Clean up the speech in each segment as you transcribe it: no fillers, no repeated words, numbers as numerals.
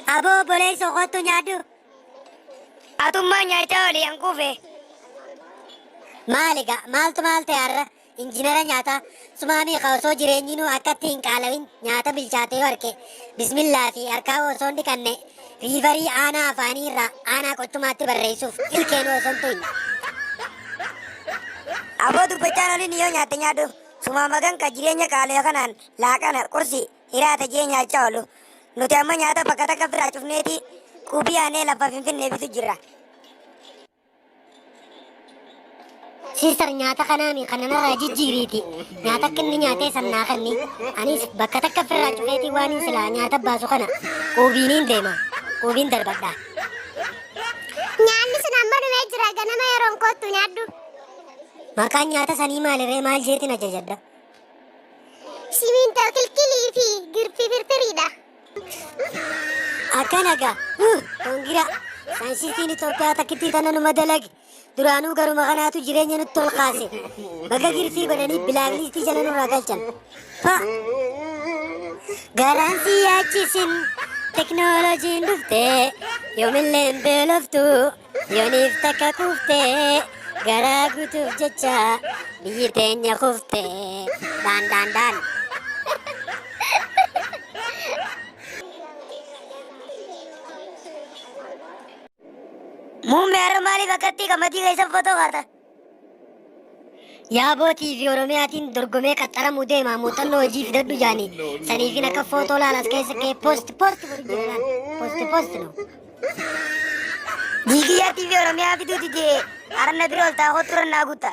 Abo boleh sokotu nyadu. Atummaa nyaataa oli hanquufe. Maaliga maaltu maalte har'a injinara nyaata sumaamii osoo jireenyinuu akkatti hin qaalawin nyaata bilchaatee warqe bismillaa fi harkaa osoo hin dhiqanne riivarii aanaa afaanii irraa aanaa qochumaatti barreessuuf ilkeen osoo hin tuqne. Aboo dubbachaan oli ni yoo nyaatte nyaadhu. Sumaamagan ka jireenya qaala'aa kanaan laaqana qursi hiraata jee nyaachaa oolu. Nuti amma nyaata bakka takka biraa cufneeti qubii aanee lafa finfinnee bitu jirra. Sister nyaata kanaami kananarraa jijjiiriiti. Nyaata akka inni nyaatee sannaa kanni. Anis bakka takka firraa cufeeti waan hin silaa nyaata baasu kana quubiiniin deema. Quubiin darbadhaa. Nyaanni sun amma dhumee jira ganama yeroon kottu nyaadhu. Maqaan nyaata sanii maalirree maal jeetiin ajajadda? Simintoo kilkilii fi girfii firfiriidha. Akkana gaa. Hongira. Saayinsistiin Itoophiyaa takkitti tana numa dalage. Duraanuu garuma kanaatu jireenya nutti ol kaase. Baga girfii godhanii bilaaklistii jala nurraa galchan. Garaan si yaachisin teknooloojiin dhuftee yoomillee hin beeloftu yooniif takka kuftee garaa guutuuf jecha biyyi teenya kuftee daan. Muummee har'a maaliif akkatti qamadii keessa footoo kaata? Yaabootii fi Oromiyaatiin dorgomee qaxxaramuu deema muuxannoo hojii fidadhu jaanii saniifin akka footoo laalas keessa kee poosti godhu poosti no. Diigiyyaattii fi Oromiyaa fiduuti jee har'na bira ol taa'aa hottura naa guuta.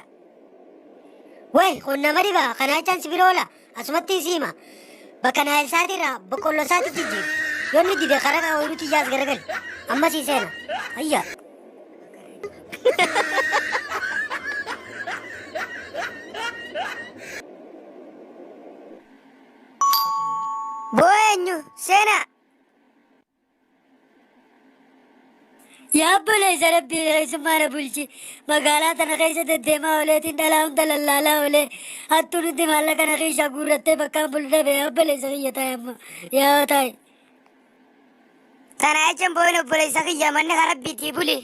Wey kun nama dhibaa kanaa chaansi bira oola asumatti siima bakka naayil saatirraa boqqolloo saati jijjiiru yoo inni dide karaa ooyiruutti ijjaas garagali amma sii seena ayyaa. Boo'eenyu seenaa. Yaabboleessa rabbii keessummaana bulchi magaalaa tana keessa deddeemaa ooleetiin dhalaa hunda lallaalaa oolee hattuu nuti maallaqa na keessa guurrattee bakkaan bulfame yaabboleessa kiyya taa'e amma yaa taa'e. Tana jechaan boo'een obboleessa kiyya manni karaa biitii buli.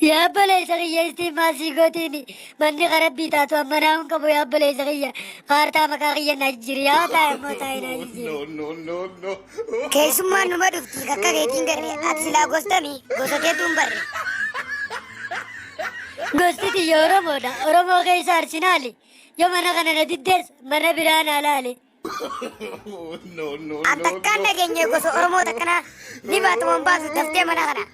Yaabboleessa kiyya istiin maasii gootiin manni karaa biitaatu amma naa'uun qabu yaabboleessa kiyya kaartaa maqaa kiyya na jijjiiri yaa taa'e ammoo taa'e na jijjiiri. Keessummaan numa dhufti kakka keetiin garre ati silaa gostamii gosa keetuun barre. Gosti xiyya Oromoodha. Oromoo keessa Arsinaali. Yoo mana kana na diddees mana biraa na laale. An takkaan nageenye gosa Oromoo takkanaa ni baatumaan baasu daftee mana kana.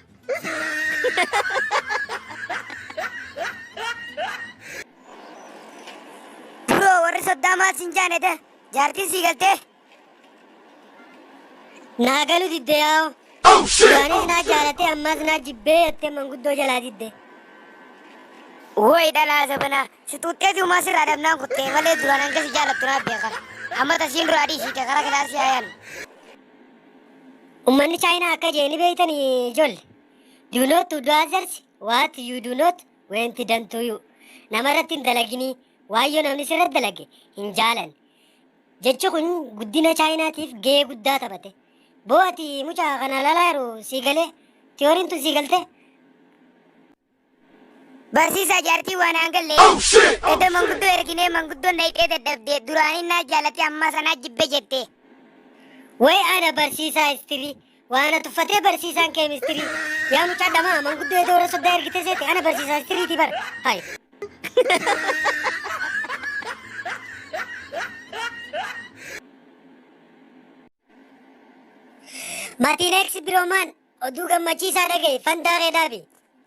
Duroo warri soddaa maal siin jaanete jaartiin sii galtee. Naa galu didde yaa'u. Duraanis naa jaalatee ammas naa jibbee jettee manguddoo jalaa didde. Woy dhalaa sabanaa si tuuttee duumaa sirraa dhabnaan kuttee malee duraan hanga si jaalattu naa beeka. Amma tasiin duraa dhiisiite karaa kilaasii haayaan. Uummanni Chaayinaa akka jeeni beeytanii ijoollee. Do not do others what you do not want done to you. Namarratti hin dalaginii waayyoo namni sirratti dalage hin jaalan. Jechi kun guddina Chaayinaatiif gahee guddaa taphate. Bo'aati mucaa kana lalaa yeroo sii galee tiyooriin tun sii galte. Barsiisaa jaartii waan hangallee. Edda manguddoo erginee manguddoon dhayxee dadhabdee duraanii naa jaalatee ammaa sanaa jibbe jettee. Way ana barsiisaa istirii waan tuffatee barsiisaan keemistirii yaa mucaa dhamaa manguddoo edda warra soddaa ergite seete ana barsiisaa istiriiti bar hay. Matiineeksi biroomaan oduu gammachiisaa dhagaye fandaaqee dhaabe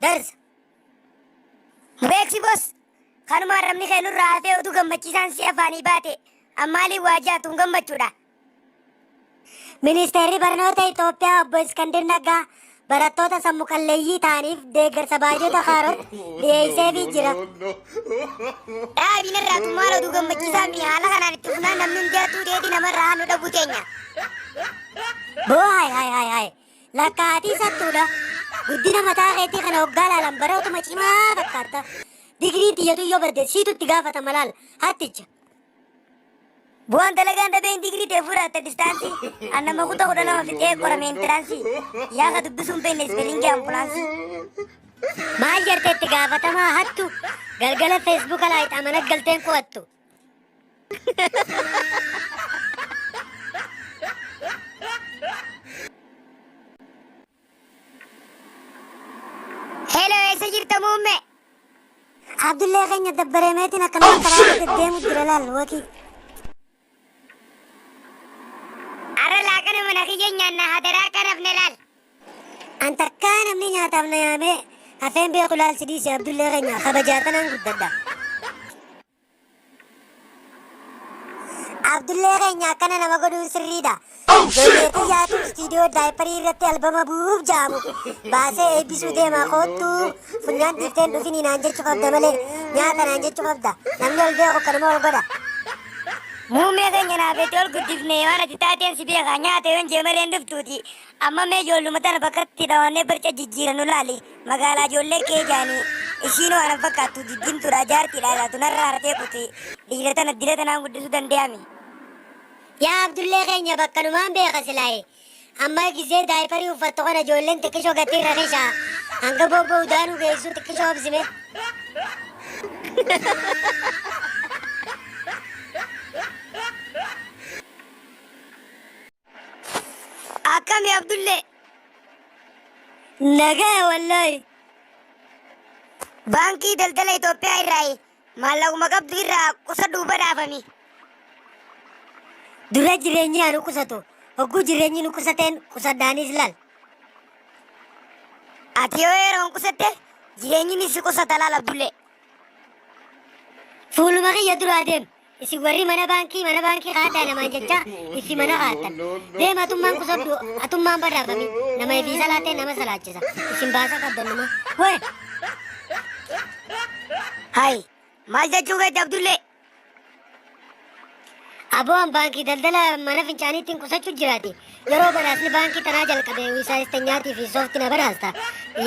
darsa. Beeksi bos kanumaan rabni keenurraa hafee oduu gammachiisaan si afaanii baate ammaaliin waa jaatuun gammachuudha. Ministeerri barnoota Itoophiyaa obbo Iskandir Naggaa barattoota sammuu qalleeyyii ta'aniif deeggarsa baajata kaarot dhiyeesseefii jira. Dhaabiin irraa tummaan oduu gammachiisaa mi haala kanaan itti fufnaan namni hundiyaatuu dheedhi namarraa hannu dhabuu keenya. Boo hay lakkaatii sattuudha. Guddina mataa keetii kana hoggaa laalan barootuma cimaa fakkaata. Digriin xiyyatu yoo badde siitutti gaafata malaal hatticha. Buwan dalagaan dhabeen digrii ta'e fudhatte distaansi. Annama kutaa kudha lama fixee qorame intiraansi. Yaa ka dubbisuun beekne ispeelingii ambulaansii. Maal jarteetti gaafatamaa hattu galgala feesbuuka laayixaa mana galteen qo'attu. Hello, eessa jirta muummee? Abdullee keenya dabbareemeetiin akkanuma karaa deddeemu jira laal wakii. Ara laaqana mana kiyya nyaanna hadaraa kanaaf na laal. An takkaa namni nyaataaf na yaamee hafeen beeku laal sidiisi Abdullee keenya kabajaatanaan guddadha. Abdullee keenya akkana nama godhuun sirriidha. Ijoolleetii yaatu istiidiyoo daayiparii irratti albama bu'uuf jaamu. Baasee eebbisuu deemaa koottu funyaan tifteen dhufini naan jechuu qabda malee nyaata naan jechuu qabda. Namni ol beeku kanuma ol godha. Muummee keenya naafeetti ol guddifne waan ati taateen si beekaa nyaata yoon jee malee dhuftuuti. Amma mee ijoolluma tana bakkatti dhawannee barca jijjiiranu laali. Magaalaa ijoollee kee jaanii. Ishiin waan fakkaattu jijjiimtuudha jaartiidha laatu narraa hartee kuti. Dhiira tana dila tanaan guddisuu danda'ami. Yaa Abdullee keenya bakkanumaan beeka silaa'e. Amma gisee daayiparii uffattu kana ijoolleen xiqqishoo gatii irra keeshaa hanga bobba'u daanuu geessuu xiqqishoo obsime. Akkami Abdullee? Nagaa wallaahi. Baankii daldala Itoophiyaa irraa maallaquma qabdu irraa qusa duuba dhaabami. Dura jireenyi anu qusatu hogguu jireenyi nu qusateen qusadhaanis laal. Ati yoo yeroon qusatte jireenyi ni si qusata laal Abdullee. Fuuluma kiyya dura adeem. Isin warri mana baankii kaadhaa namaan jecha ifi mana kaadhan. Deema atummaan qusadhu atummaan badhaafami. Nama ifii salaatee nama salaachisa. Isin baasa qabdan nama. Wee! Hai, maal jechuu keetti Abdullee? Aboon baankii daldala mana fincaaniitiin qusachuu jiraati. Yeroo badhaasni baankii tanaa jalqabe wisaayistanyaatii fi soofti na badhaasta.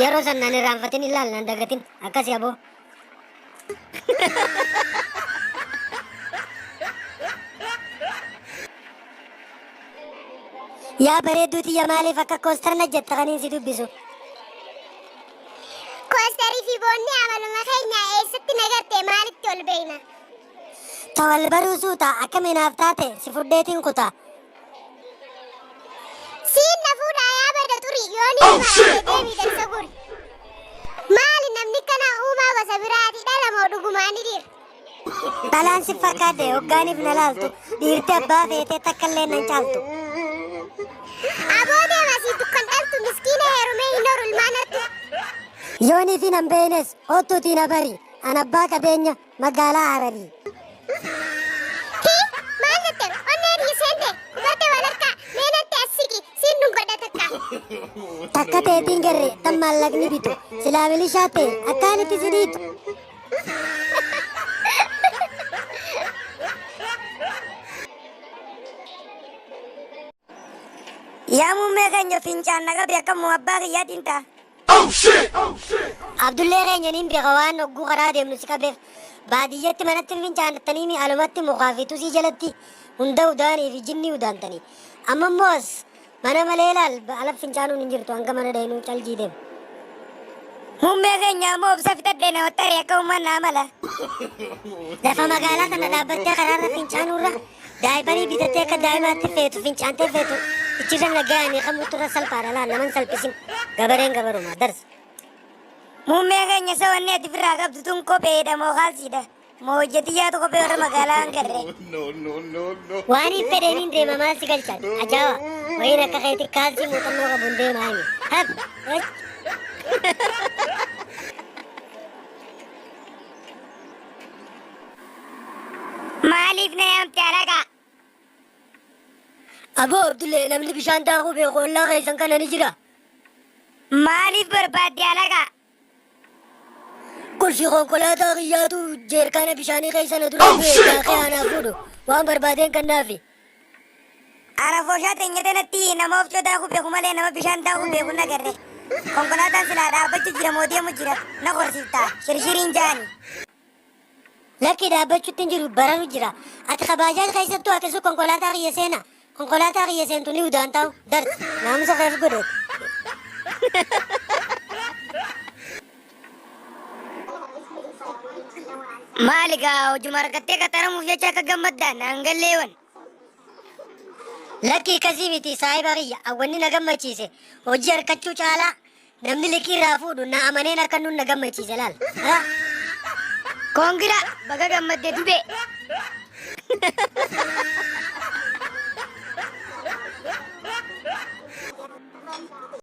Yeroo san nan irraanfatin ilaal nan dagatin akkasi aboo. Yaa bareedduuti yaa maaliif akka koostarna jetta kaniin si dubbisu. Koostarii fi boonni amaluma keenya eessatti nagartee maalitti ol beeyna? Tawal baruu suuta akka minaaf taate si fudheetiin kutaa. Siin na fuudhaa yaa bada turi yooni maratee deebii dansa guri. Maali namni kana uumaa gosa biraati dhala moo dhugumaani dhiira? Dhalaan si fakkaate hoggaaniif na laaltu dhiirti abbaa feetee takkallee nan caaltu. Aboo deemasii dukkan dhaltu miskiina heerumee hin horu ilmaan artu. Yoonii fi nan beenes ottuutii na bari an abbaa qabeenya magaalaa Hararii. Maal jette onnee dhiiseente hubate walakkaa meenatti assiki siin nu godha takka. Takka teetiin garre tan maallaqni bitu silaa milishaa ta'e akkaanitti si dhiitu. Yaa muummee keenya fincaan naqabe akkamuma abbaa kiyyaatiin ta'a. Abdullee keenya niin beeka waan hogguu karaa deemnu si qabeef baadiyyatti manatti fincaanattanii alumatti mukaa fi tusii jalatti hunda udaanii fi jinni udaantanii. Amma immoo as mana malee laal ala fincaanuun hin jirtu hanga mana dhaynuu caljii deemu. Muummee keenya ammoo obsa fitadhee namatti haree akka uummanaa mala. Lafa magaalaa kana dhaabbattee karaarra fincaanuurra daa'immanii bitattee akka daa'imaatti feetu fincaantee feetu ichirra nagayanii qamuutu irra salphaadha laal naman salphisin gabareen gabaruma darsa. Muummee keenya isa wanni ati firraa qabdu tun kopheedha moo kaalsiidha? Moo hojjetiyyaatu kophee warra magaalaa hin garree? Waan hin fedheeniin deema maal si galchaan ajaa'iba wayiin akka keetti kaalsii muuxannoo qabuun deemaa himi. Maaliif na yaamte alagaa? Aboo Abdullee namni bishaan daakuu beeku ollaa keessan kana ni jira. Maaliif barbaadde alagaa? Qulfii konkolaataa kiyyaatu jeerkaana bishaanii keessa na dura bu'ee daakee aanaa fuudhu waan barbaadeen kannaafi. Ana fooshaa teenya tanatti nama of daakuu beeku malee nama bishaan daakuu beeku na garre. Konkolaataan silaa dhaabbachuu jira moo deemu jira na korsiiftaa shirshiriin jaani. Lakki dhaabbachuutti hin jiru baranu jira. Ati kabaajaan keessattuu ati sun konkolaataa kiyya seena. Konkolaataa kiyya seentu ni udaan ta'u. Darsi naamusa keef godhe. Maali gaa hojuma argattee qaxaramuuf jecha akka gammaddaan naan galleewwan. Lakki akkasii miti saahiba kiyya awwanni na gammachiise. Hojii harkachuu caalaa namni liqii irraa fuudhu na amaneen akka nun na gammachiise laal. Koongira baga gammadde dubee.